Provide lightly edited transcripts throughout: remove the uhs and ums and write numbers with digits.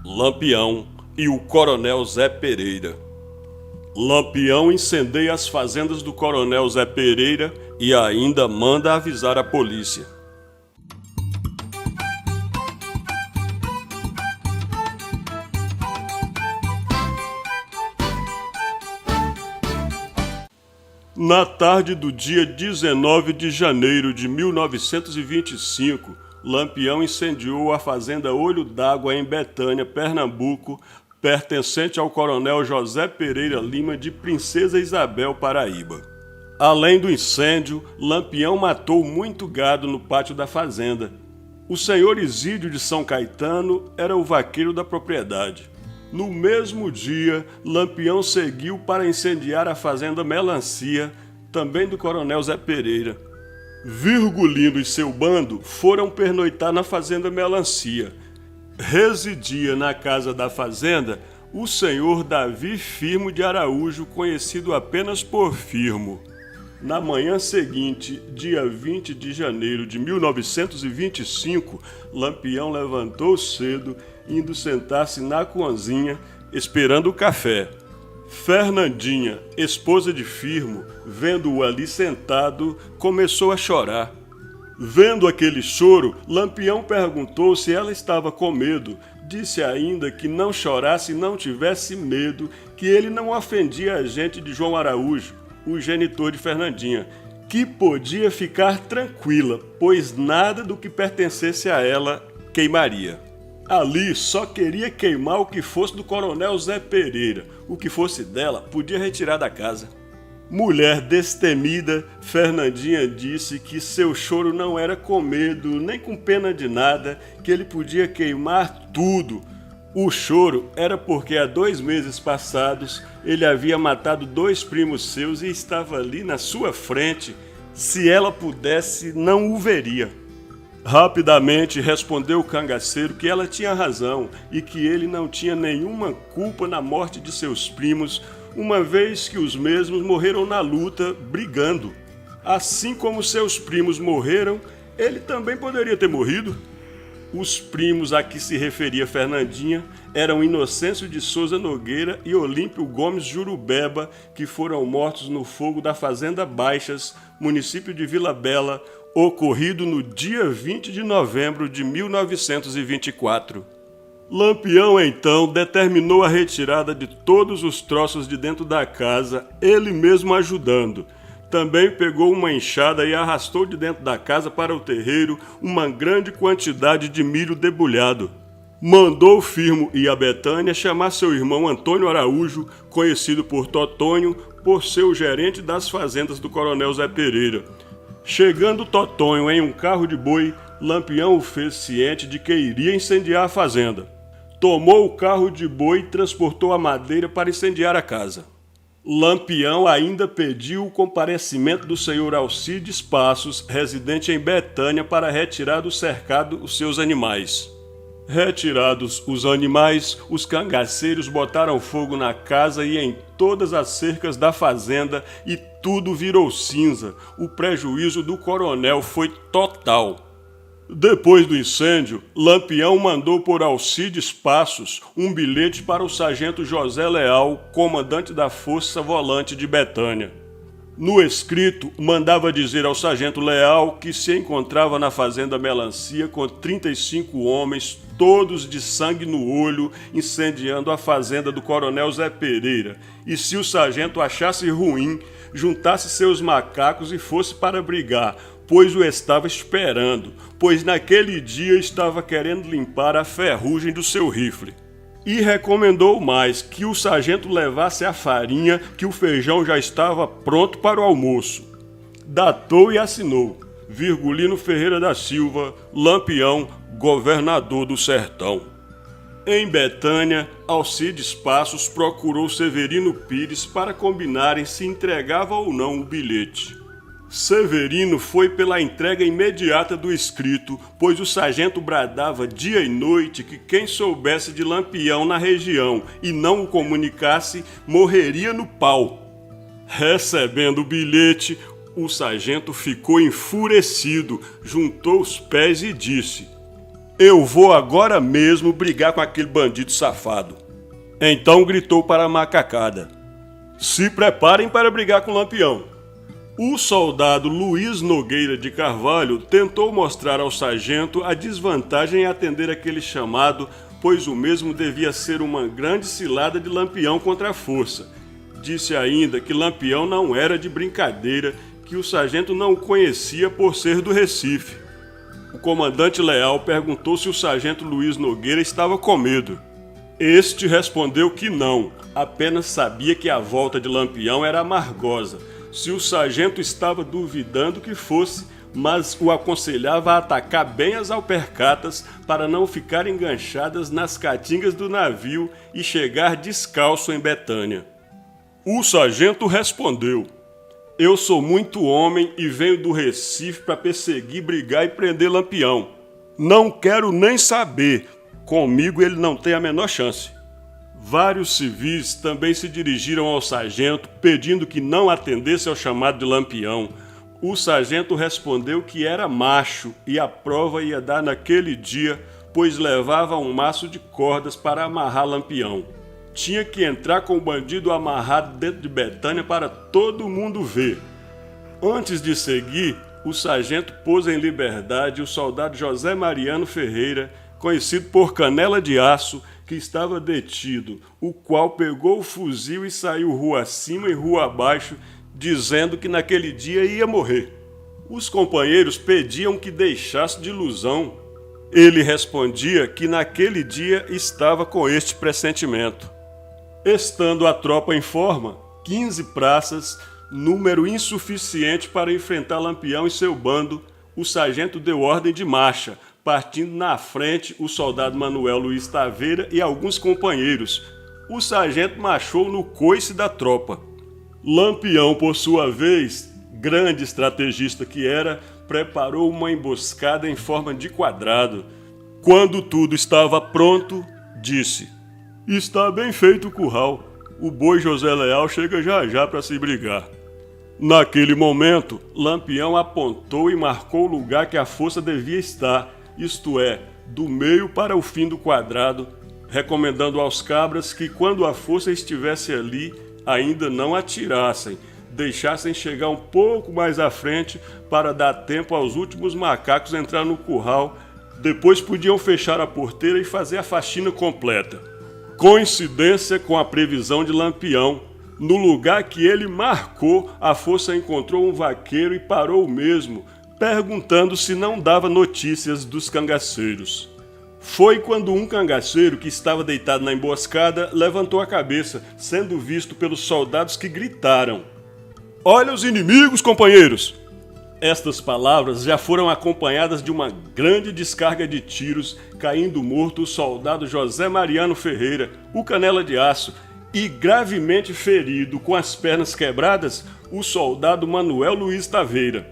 Lampião e o Coronel Zé Pereira. Lampião incendeia as fazendas do Coronel Zé Pereira e ainda manda avisar a polícia. Na tarde do dia 19 de janeiro de 1925, Lampião incendiou a fazenda Olho d'Água em Betânia, Pernambuco, pertencente ao Coronel José Pereira Lima de Princesa Isabel, Paraíba. Além do incêndio, Lampião matou muito gado no pátio da fazenda. O senhor Isídio de São Caetano era o vaqueiro da propriedade. No mesmo dia, Lampião seguiu para incendiar a fazenda Melancia, também do Coronel Zé Pereira. Virgulino e seu bando foram pernoitar na fazenda Melancia. Residia na casa da fazenda o senhor Davi Firmo de Araújo, conhecido apenas por Firmo. Na manhã seguinte, dia 20 de janeiro de 1925, Lampião levantou cedo, indo sentar-se na cozinha, esperando o café. Fernandinha, esposa de Firmo, vendo-o ali sentado, começou a chorar. Vendo aquele choro, Lampião perguntou se ela estava com medo. Disse ainda que não chorasse e não tivesse medo, que ele não ofendia a gente de João Araújo, o genitor de Fernandinha, que podia ficar tranquila, pois nada do que pertencesse a ela queimaria. Ali só queria queimar o que fosse do Coronel Zé Pereira, o que fosse dela podia retirar da casa. Mulher destemida, Fernandinha disse que seu choro não era com medo, nem com pena de nada, que ele podia queimar tudo. O choro era porque há 2 meses passados ele havia matado 2 primos seus e estava ali na sua frente. Se ela pudesse, não o veria. Rapidamente respondeu o cangaceiro que ela tinha razão e que ele não tinha nenhuma culpa na morte de seus primos, uma vez que os mesmos morreram na luta, brigando. Assim como seus primos morreram, ele também poderia ter morrido. Os primos a que se referia Fernandinha eram Inocêncio de Souza Nogueira e Olímpio Gomes Jurubeba, que foram mortos no fogo da Fazenda Baixas, município de Vila Bela, ocorrido no dia 20 de novembro de 1924. Lampião, então, determinou a retirada de todos os troços de dentro da casa, ele mesmo ajudando. Também pegou uma enxada e arrastou de dentro da casa para o terreiro uma grande quantidade de milho debulhado. Mandou Firmo e a Betânia chamar seu irmão Antônio Araújo, conhecido por Totonho, por ser o gerente das fazendas do Coronel Zé Pereira. Chegando Totonho em um carro de boi, Lampião o fez ciente de que iria incendiar a fazenda. Tomou o carro de boi e transportou a madeira para incendiar a casa. Lampião ainda pediu o comparecimento do senhor Alcides Passos, residente em Betânia, para retirar do cercado os seus animais. Retirados os animais, os cangaceiros botaram fogo na casa e em todas as cercas da fazenda e tudo virou cinza. O prejuízo do coronel foi total. Depois do incêndio, Lampião mandou por Alcides Passos um bilhete para o sargento José Leal, comandante da Força Volante de Betânia. No escrito, mandava dizer ao sargento Leal que se encontrava na fazenda Melancia com 35 homens, todos de sangue no olho, incendiando a fazenda do Coronel Zé Pereira, e se o sargento achasse ruim, juntasse seus macacos e fosse para brigar, pois o estava esperando, pois naquele dia estava querendo limpar a ferrugem do seu rifle. E recomendou mais que o sargento levasse a farinha, que o feijão já estava pronto para o almoço. Datou e assinou: Virgulino Ferreira da Silva, Lampião, governador do sertão. Em Betânia, Alcides Passos procurou Severino Pires para combinarem se entregava ou não o bilhete. Severino foi pela entrega imediata do escrito, pois o sargento bradava dia e noite que quem soubesse de Lampião na região e não o comunicasse, morreria no pau. Recebendo o bilhete, o sargento ficou enfurecido, juntou os pés e disse: Eu vou agora mesmo brigar com aquele bandido safado. Então gritou para a macacada: se preparem para brigar com o Lampião. O soldado Luiz Nogueira de Carvalho tentou mostrar ao sargento a desvantagem em atender aquele chamado, pois o mesmo devia ser uma grande cilada de Lampião contra a força. Disse ainda que Lampião não era de brincadeira, que o sargento não o conhecia por ser do Recife. O comandante Leal perguntou se o sargento Luiz Nogueira estava com medo. Este respondeu que não, apenas sabia que a volta de Lampião era amargosa. Se o sargento estava duvidando que fosse, mas o aconselhava a atacar bem as alpercatas para não ficar enganchadas nas caatingas do navio e chegar descalço em Betânia. O sargento respondeu: eu sou muito homem e venho do Recife para perseguir, brigar e prender Lampião. Não quero nem saber. Comigo ele não tem a menor chance. Vários civis também se dirigiram ao sargento pedindo que não atendesse ao chamado de Lampião. O sargento respondeu que era macho e a prova ia dar naquele dia, pois levava um maço de cordas para amarrar Lampião. Tinha que entrar com o bandido amarrado dentro de Betânia para todo mundo ver. Antes de seguir, o sargento pôs em liberdade o soldado José Mariano Ferreira, conhecido por Canela de Aço, que estava detido, o qual pegou o fuzil e saiu rua acima e rua abaixo, dizendo que naquele dia ia morrer. Os companheiros pediam que deixasse de ilusão. Ele respondia que naquele dia estava com este pressentimento. Estando a tropa em forma, 15 praças, número insuficiente para enfrentar Lampião e seu bando, o sargento deu ordem de marcha, partindo na frente o soldado Manuel Luiz Taveira e alguns companheiros. O sargento marchou no coice da tropa. Lampião, por sua vez, grande estrategista que era, preparou uma emboscada em forma de quadrado. Quando tudo estava pronto, disse: está bem feito o curral. O boi José Leal chega já já para se brigar. Naquele momento, Lampião apontou e marcou o lugar que a força devia estar, isto é, do meio para o fim do quadrado, recomendando aos cabras que quando a força estivesse ali, ainda não atirassem, deixassem chegar um pouco mais à frente para dar tempo aos últimos macacos entrar no curral, depois podiam fechar a porteira e fazer a faxina completa. Coincidência com a previsão de Lampião, no lugar que ele marcou, a força encontrou um vaqueiro e parou mesmo, perguntando se não dava notícias dos cangaceiros. Foi quando um cangaceiro que estava deitado na emboscada levantou a cabeça, sendo visto pelos soldados que gritaram: olha os inimigos, companheiros! Estas palavras já foram acompanhadas de uma grande descarga de tiros, caindo morto o soldado José Mariano Ferreira, o Canela de Aço, e gravemente ferido, com as pernas quebradas, o soldado Manuel Luiz Taveira.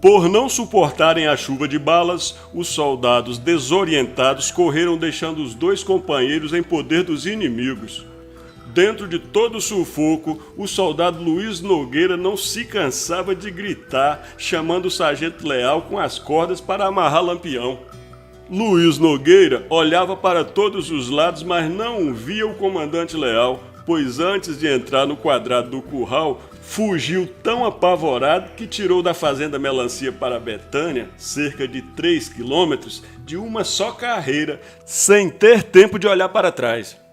Por não suportarem a chuva de balas, os soldados desorientados correram deixando os dois companheiros em poder dos inimigos. Dentro de todo o sufoco, o soldado Luiz Nogueira não se cansava de gritar, chamando o sargento Leal com as cordas para amarrar Lampião. Luiz Nogueira olhava para todos os lados, mas não via o comandante Leal, pois antes de entrar no quadrado do curral, fugiu tão apavorado que tirou da fazenda Melancia para Betânia, cerca de 3 quilômetros, de uma só carreira, sem ter tempo de olhar para trás.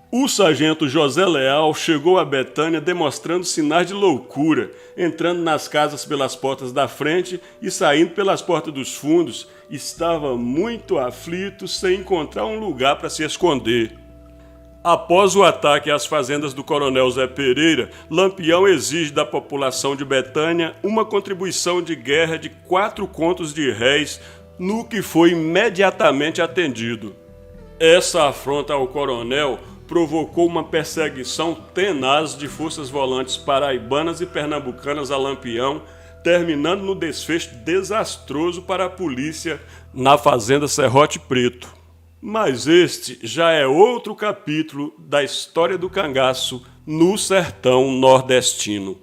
O sargento José Leal chegou a Betânia demonstrando sinais de loucura, entrando nas casas pelas portas da frente e saindo pelas portas dos fundos. Estava muito aflito, sem encontrar um lugar para se esconder. Após o ataque às fazendas do coronel Zé Pereira, Lampião exige da população de Betânia uma contribuição de guerra de 4 contos de réis, no que foi imediatamente atendido. Essa afronta ao coronel provocou uma perseguição tenaz de forças volantes paraibanas e pernambucanas a Lampião, terminando no desfecho desastroso para a polícia na fazenda Serrote Preto. Mas este já é outro capítulo da história do cangaço no sertão nordestino.